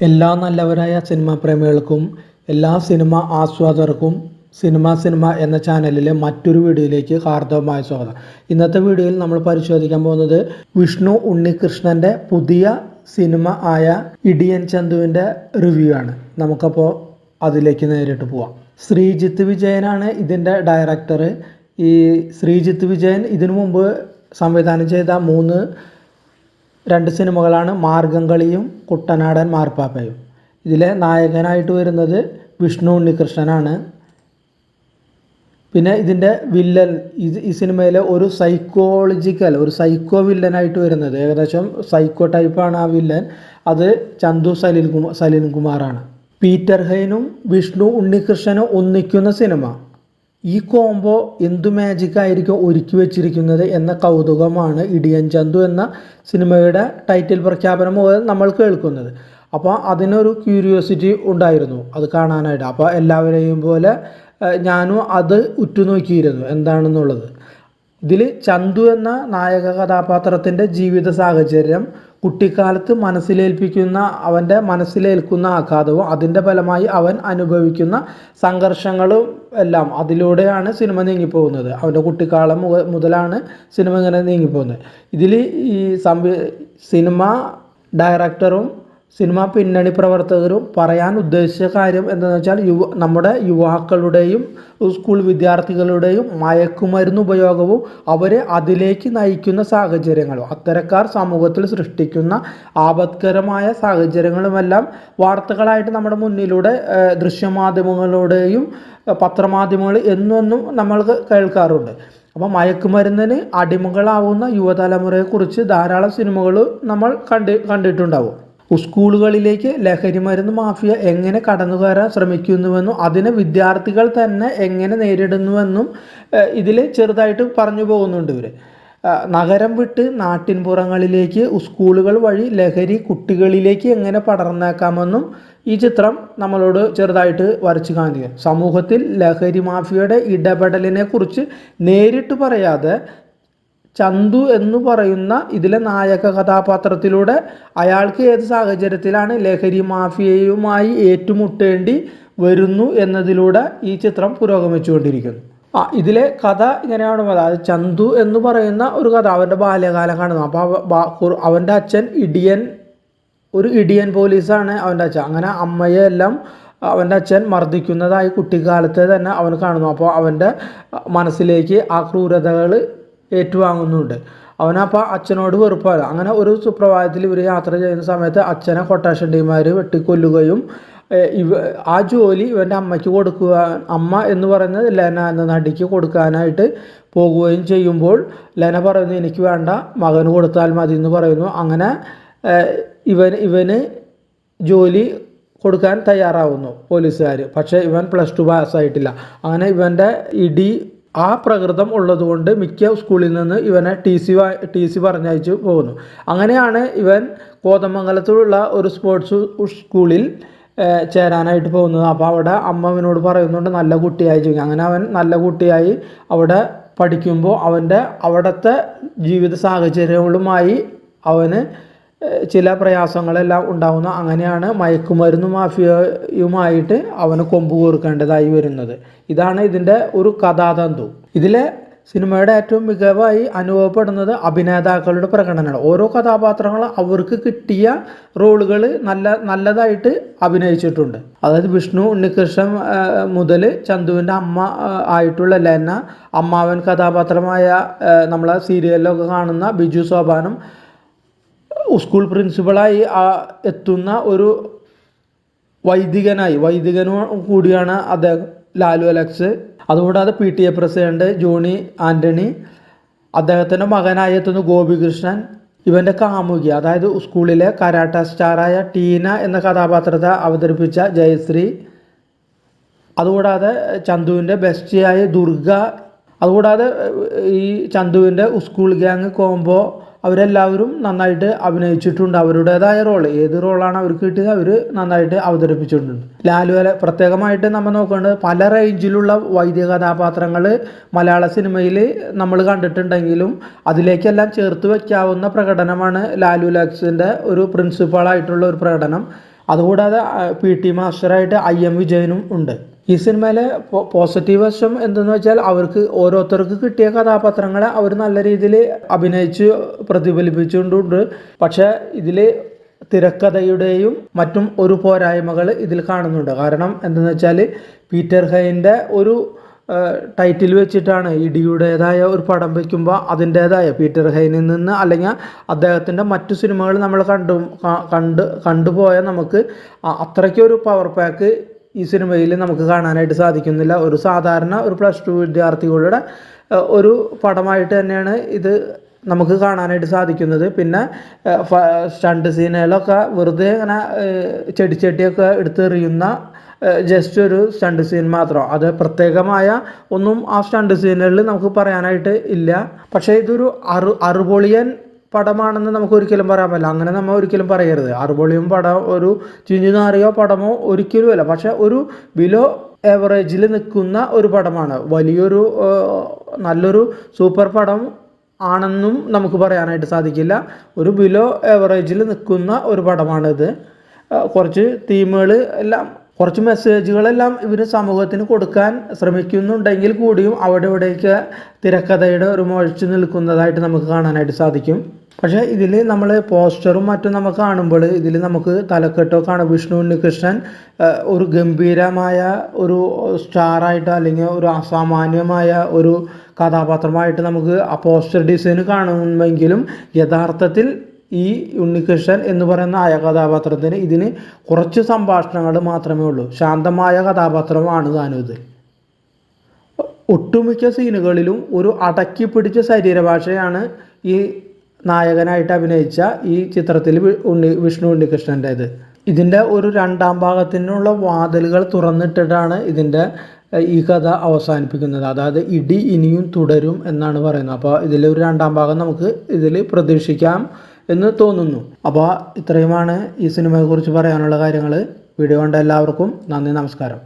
എല്ലാ നല്ലവരായ സിനിമാ പ്രേമികൾക്കും എല്ലാ സിനിമ ആസ്വാദകർക്കും സിനിമ എന്ന ചാനലിലെ മറ്റൊരു വീഡിയോയിലേക്ക് ഹാർദവമായ സ്വാഗതം. ഇന്നത്തെ വീഡിയോയിൽ നമ്മൾ പരിശോധിക്കാൻ പോകുന്നത് വിഷ്ണു ഉണ്ണികൃഷ്ണൻ്റെ പുതിയ സിനിമ ആയ ഇടിയൻ ചന്തുവിൻ്റെ റിവ്യൂ ആണ്. നമുക്കപ്പോൾ അതിലേക്ക് നേരിട്ട് പോവാം. ശ്രീജിത്ത് വിജയനാണ് ഇതിൻ്റെ ഡയറക്ടർ. ഈ ശ്രീജിത്ത് വിജയൻ ഇതിനു മുമ്പ് സംവിധാനം ചെയ്ത രണ്ട് സിനിമകളാണ് മാർഗംകളിയും കുട്ടനാടൻ മാർപ്പാപ്പയും. ഇതിലെ നായകനായിട്ട് വരുന്നത് വിഷ്ണു ഉണ്ണികൃഷ്ണനാണ്. പിന്നെ ഇതിൻ്റെ വില്ലൻ ഈ സിനിമയിലെ ഒരു സൈക്കോ വില്ലനായിട്ട് വരുന്നത്, ഏകദേശം സൈക്കോ ടൈപ്പാണ് ആ വില്ലൻ. അത് ചന്തു സലീം കുമാറാണ്. പീറ്റർ ഹെയ്നും വിഷ്ണു ഉണ്ണികൃഷ്ണനും ഒന്നിക്കുന്ന സിനിമ. ഈ കോംബോ എന്തു മാജിക് ആയിരിക്കും ഒരുക്കി വെച്ചിരിക്കുന്നത് എന്ന കൗതുകമാണ് ഇടിയൻ ചന്തു എന്ന സിനിമയുടെ ടൈറ്റിൽ പ്രഖ്യാപനം മുതൽ നമ്മൾ കേൾക്കുന്നത്. അപ്പോൾ അതിനൊരു ക്യൂരിയോസിറ്റി ഉണ്ടായിരുന്നു അത് കാണാനായിട്ട്. അപ്പോൾ എല്ലാവരെയും പോലെ ഞാനും അത് ഉറ്റുനോക്കിയിരുന്നു എന്താണെന്നുള്ളത്. ഇതിൽ ചന്തു എന്ന നായക കഥാപാത്രത്തിൻ്റെ ജീവിത സാഹചര്യം, കുട്ടിക്കാലത്ത് അവൻ്റെ മനസ്സിലേൽക്കുന്ന ആഘാതവും അതിൻ്റെ ഫലമായി അവൻ അനുഭവിക്കുന്ന സംഘർഷങ്ങളും എല്ലാം അതിലൂടെയാണ് സിനിമ നീങ്ങിപ്പോകുന്നത്. അവൻ്റെ കുട്ടിക്കാലം മുതലാണ് സിനിമ ഇങ്ങനെ നീങ്ങിപ്പോകുന്നത്. ഇതിൽ ഈ സിനിമ ഡയറക്ടറും സിനിമ പിന്നണി പ്രവർത്തകരും പറയാൻ ഉദ്ദേശിച്ച കാര്യം എന്താണെന്ന് വെച്ചാൽ നമ്മുടെ യുവാക്കളുടെയും സ്കൂൾ വിദ്യാർത്ഥികളുടെയും മയക്കുമരുന്ന് ഉപയോഗവും അവരെ അതിലേക്ക് നയിക്കുന്ന സാഹചര്യങ്ങളും അത്തരക്കാർ സമൂഹത്തിൽ സൃഷ്ടിക്കുന്ന ആപത്കരമായ സാഹചര്യങ്ങളുമെല്ലാം വാർത്തകളായിട്ട് നമ്മുടെ മുന്നിലൂടെ ദൃശ്യമാധ്യമങ്ങളുടെയും പത്രമാധ്യമങ്ങൾ എന്നും നമ്മൾ കേൾക്കാറുണ്ട്. അപ്പോൾ മയക്കുമരുന്നിന് അടിമകളാവുന്ന യുവതലമുറയെക്കുറിച്ച് ധാരാളം സിനിമകൾ നമ്മൾ കണ്ടിട്ടുണ്ടാവും. സ്കൂളുകളിലേക്ക് ലഹരി മരുന്ന് മാഫിയ എങ്ങനെ കടന്നു കയറാൻ ശ്രമിക്കുന്നുവെന്നും അതിനെ വിദ്യാർത്ഥികൾ തന്നെ എങ്ങനെ നേരിടുന്നുവെന്നും ഇതിൽ ചെറുതായിട്ട് പറഞ്ഞു പോകുന്നുണ്ട് ഇവർ. നഗരം വിട്ട് നാട്ടിൻപുറങ്ങളിലേക്ക് സ്കൂളുകൾ വഴി ലഹരി കുട്ടികളിലേക്ക് എങ്ങനെ പടർന്നേക്കാമെന്നും ഈ ചിത്രം നമ്മളോട് ചെറുതായിട്ട് വരച്ച് കാണിക്കുക. സമൂഹത്തിൽ ലഹരി മാഫിയയുടെ ഇടപെടലിനെ കുറിച്ച് നേരിട്ട് പറയാതെ ചന്തു എന്ന് പറയുന്ന ഇതിലെ നായക കഥാപാത്രത്തിലൂടെ അയാൾക്ക് ഏത് സാഹചര്യത്തിലാണ് ലഹരി മാഫിയയുമായി ഏറ്റുമുട്ടേണ്ടി വരുന്നു എന്നതിലൂടെ ഈ ചിത്രം പുരോഗമിച്ചുകൊണ്ടിരിക്കുന്നു. ഇതിലെ കഥ ഇങ്ങനെയാണ്. അതായത് ചന്തു എന്ന് പറയുന്ന ഒരു കഥ അവൻ്റെ ബാല്യകാലം കാണുന്നു. അപ്പോൾ അവൻ്റെ അച്ഛൻ ഒരു ഇടിയൻ പോലീസാണ് അവൻ്റെ അച്ഛൻ. അങ്ങനെ അമ്മയെ എല്ലാം അവൻ്റെ അച്ഛൻ മർദ്ദിക്കുന്നതായി കുട്ടിക്കാലത്തെ തന്നെ അവൻ കാണുന്നു. അപ്പോൾ അവൻ്റെ മനസ്സിലേക്ക് ആ ക്രൂരതകൾ ഏറ്റുവാങ്ങുന്നുണ്ട്. അവനപ്പോൾ അച്ഛനോട് വെറുപ്പാണ്. അങ്ങനെ ഒരു സുപ്രഭാതത്തിൽ ഇവർ യാത്ര ചെയ്യുന്ന സമയത്ത് അച്ഛനെ കൊട്ടേഷൻ ടീമുകാർ വെട്ടിക്കൊല്ലുകയും ആ ജോലി ഇവൻ്റെ അമ്മയ്ക്ക് അമ്മ എന്ന് പറയുന്നത് ലെന എന്ന നടിക്ക് കൊടുക്കാനായിട്ട് പോകുകയും ചെയ്യുമ്പോൾ ലെന പറയുന്നു എനിക്ക് വേണ്ട, മകന് കൊടുത്താൽ മതി എന്ന് പറയുന്നു. അങ്ങനെ ഇവന് ജോലി കൊടുക്കാൻ തയ്യാറാവുന്നു പോലീസുകാർ. പക്ഷേ ഇവൻ +2 പാസ്സായിട്ടില്ല. അങ്ങനെ ഇവൻ്റെ ആ പ്രകൃതം ഉള്ളതുകൊണ്ട് മിക്ക സ്കൂളിൽ നിന്ന് ഇവനെ ടി സി പറഞ്ഞയച്ചു പോകുന്നു. അങ്ങനെയാണ് ഇവൻ കോതമംഗലത്തുള്ള ഒരു സ്പോർട്സ് സ്കൂളിൽ ചേരാനായിട്ട് പോകുന്നത്. അപ്പോൾ അവിടെ അമ്മ അവനോട് പറയുന്നുണ്ട് നല്ല കുട്ടിയായി ജീവിക്കും. അങ്ങനെ അവൻ നല്ല കുട്ടിയായി അവിടെ പഠിക്കുമ്പോൾ അവിടുത്തെ ജീവിത സാഹചര്യങ്ങളുമായി അവന് ചില പ്രയാസങ്ങളെല്ലാം ഉണ്ടാകുന്നു. അങ്ങനെയാണ് മയക്കുമരുന്ന് മാഫിയയുമായിട്ട് അവന് കൊമ്പ് കോർക്കേണ്ടതായി വരുന്നത്. ഇതാണ് ഇതിൻ്റെ ഒരു കഥാതന്തു. ഇതിലെ സിനിമയുടെ ഏറ്റവും മികവായി അനുഭവപ്പെടുന്നത് അഭിനേതാക്കളുടെ പ്രകടനമാണ്. ഓരോ കഥാപാത്രങ്ങളും അവർക്ക് കിട്ടിയ റോളുകൾ നല്ലതായിട്ട് അഭിനയിച്ചിട്ടുണ്ട്. അതായത് വിഷ്ണു ഉണ്ണികൃഷ്ണൻ മുതൽ ചന്തുവിൻ്റെ അമ്മ ആയിട്ടുള്ള ലെന, അമ്മാവൻ കഥാപാത്രമായ നമ്മളെ സീരിയലിലൊക്കെ കാണുന്ന ബിജു സോപാനം, സ്കൂൾ പ്രിൻസിപ്പളായി എത്തുന്ന ഒരു വൈദികനും കൂടിയാണ് അദ്ദേഹം ലാലു അലക്സ്. അതുകൂടാതെ PTA പ്രസിഡന്റ് ജോണി ആൻ്റണി, അദ്ദേഹത്തിൻ്റെ മകനായി എത്തുന്ന ഗോപികൃഷ്ണൻ, ഇവൻ്റെ കാമുകി അതായത് സ്കൂളിലെ കരാട്ട സ്റ്റാറായ ടീന എന്ന കഥാപാത്രത്തെ അവതരിപ്പിച്ച ജയശ്രീ, അതുകൂടാതെ ചന്തുവിൻ്റെ ബെസ്റ്റിയായ ദുർഗ, അതുകൂടാതെ ഈ ചന്തുവിൻ്റെ സ്കൂൾ ഗ്യാങ് കോംബോ അവരെല്ലാവരും നന്നായിട്ട് അഭിനയിച്ചിട്ടുണ്ട്. അവരുടേതായ ഏത് റോളാണ് അവർക്ക് കിട്ടിയത് അവർ നന്നായിട്ട് അവതരിപ്പിച്ചിട്ടുണ്ട്. പ്രത്യേകമായിട്ട് നമ്മൾ നോക്കേണ്ടത് പല റേഞ്ചിലുള്ള വൈദിക കഥാപാത്രങ്ങൾ മലയാള സിനിമയിൽ നമ്മൾ കണ്ടിട്ടുണ്ടെങ്കിലും അതിലേക്കെല്ലാം ചേർത്ത് വയ്ക്കാവുന്ന പ്രകടനമാണ് ലാലു ലക്സിൻ്റെ ഒരു പ്രിൻസിപ്പളായിട്ടുള്ള ഒരു പ്രകടനം. അതുകൂടാതെ PT മാസ്റ്ററായിട്ട് IM വിജയനും ഉണ്ട്. ഈ സിനിമയിലെ പോസിറ്റീവ് വശം എന്തെന്ന് വെച്ചാൽ അവർക്ക് ഓരോരുത്തർക്ക് കിട്ടിയ കഥാപാത്രങ്ങളെ അവർ നല്ല രീതിയിൽ അഭിനയിച്ച് പ്രതിഫലിപ്പിച്ചുകൊണ്ടുണ്ട്. പക്ഷേ ഇതിൽ തിരക്കഥയുടെയും മറ്റും ഒരു പോരായ്മകൾ ഇതിൽ കാണുന്നുണ്ട്. കാരണം എന്തെന്ന് വെച്ചാൽ പീറ്റർ ഹെയിൻ്റെ ഒരു ടൈറ്റിൽ വെച്ചിട്ടാണ് ഇടിയുടേതായ ഒരു പടം വയ്ക്കുമ്പോൾ അതിൻ്റേതായ പീറ്റർ ഹെയിനിൽ നിന്ന് അല്ലെങ്കിൽ അദ്ദേഹത്തിൻ്റെ മറ്റു സിനിമകൾ നമ്മൾ കണ്ടുപോയ നമുക്ക് അത്രയ്ക്കൊരു പവർ പാക്ക് ഈ സിനിമയിൽ നമുക്ക് കാണാനായിട്ട് സാധിക്കുന്നില്ല. ഒരു സാധാരണ ഒരു +2 വിദ്യാർത്ഥികളുടെ ഒരു പടമായിട്ട് തന്നെയാണ് ഇത് നമുക്ക് കാണാനായിട്ട് സാധിക്കുന്നത്. പിന്നെ സ്റ്റണ്ട് സീനുകളൊക്കെ വെറുതെ ഇങ്ങനെ ചെടിച്ചട്ടിയൊക്കെ എടുത്തെറിയുന്ന ജസ്റ്റ് ഒരു സ്റ്റണ്ട് സീൻ മാത്രം, അത് പ്രത്യേകമായ ഒന്നും ആ സ്റ്റണ്ട് സീനുകളിൽ നമുക്ക് പറയാനായിട്ട് ഇല്ല. പക്ഷേ ഇതൊരു അറുപൊളിയൻ പടമാണെന്ന് നമുക്ക് ഒരിക്കലും പറയാൻ പറ്റില്ല. അങ്ങനെ നമ്മൾ ഒരിക്കലും പറയരുത്. അറുപൊളിയൻ പടം ഒരു ചിഞ്ഞുനാറിയോ പടമോ ഒരിക്കലുമല്ല. പക്ഷേ ഒരു ബിലോ ആവറേജിൽ നിൽക്കുന്ന ഒരു പടമാണ്. വലിയൊരു നല്ലൊരു സൂപ്പർ പടം ആണെന്നും നമുക്ക് പറയാനായിട്ട് സാധിക്കില്ല. ഒരു ബിലോ ആവറേജിൽ നിൽക്കുന്ന ഒരു പടമാണിത്. കുറച്ച് തീമുകൾ എല്ലാം, കുറച്ച് മെസ്സേജുകളെല്ലാം ഇവർ സമൂഹത്തിന് കൊടുക്കാൻ ശ്രമിക്കുന്നുണ്ടെങ്കിൽ കൂടിയും അവിടെ ഇവിടേക്ക് തിരക്കഥയുടെ ഒരു മുഴച്ചു നിൽക്കുന്നതായിട്ട് നമുക്ക് കാണാനായിട്ട് സാധിക്കും. പക്ഷേ ഇതിൽ നമ്മൾ പോസ്റ്ററും മറ്റും നമുക്ക് കാണുമ്പോൾ ഇതിൽ നമുക്ക് തലക്കെട്ടോ കാണും വിഷ്ണു ഉണ്ണികൃഷ്ണൻ ഒരു ഗംഭീരമായ ഒരു സ്റ്റാറായിട്ട് അല്ലെങ്കിൽ ഒരു അസാമാന്യമായ ഒരു കഥാപാത്രമായിട്ട് നമുക്ക് ആ പോസ്റ്റർ ഡിസൈൻ കാണുമെങ്കിലും യഥാർത്ഥത്തിൽ ഈ ഉണ്ണികൃഷ്ണൻ എന്ന് പറയുന്ന കഥാപാത്രത്തിന് ഇതിന് കുറച്ച് സംഭാഷണങ്ങൾ മാത്രമേ ഉള്ളൂ. ശാന്തമായ കഥാപാത്രമാണ് താനും ഇത്. ഒട്ടുമിക്ക സീനുകളിലും ഒരു അടക്കി പിടിച്ച ശരീരഭാഷയാണ് ഈ നായകനായിട്ട് അഭിനയിച്ച ഈ ചിത്രത്തിൽ വിഷ്ണു ഉണ്ണികൃഷ്ണൻ്റേത്. ഇതിൻ്റെ ഒരു രണ്ടാം ഭാഗത്തിനുള്ള വാതിലുകൾ തുറന്നിട്ടിട്ടാണ് ഇതിൻ്റെ ഈ കഥ അവസാനിപ്പിക്കുന്നത്. അതായത് ഇടി ഇനിയും തുടരും എന്നാണ് പറയുന്നത്. അപ്പോൾ ഇതിലൊരു രണ്ടാം ഭാഗം നമുക്ക് ഇതിൽ പ്രതീക്ഷിക്കാം എന്ന് തോന്നുന്നു. അപ്പോൾ ഇത്രയുമാണ് ഈ സിനിമയെക്കുറിച്ച് പറയാനുള്ള കാര്യങ്ങൾ. വീഡിയോ കണ്ട എല്ലാവർക്കും നന്ദി, നമസ്കാരം.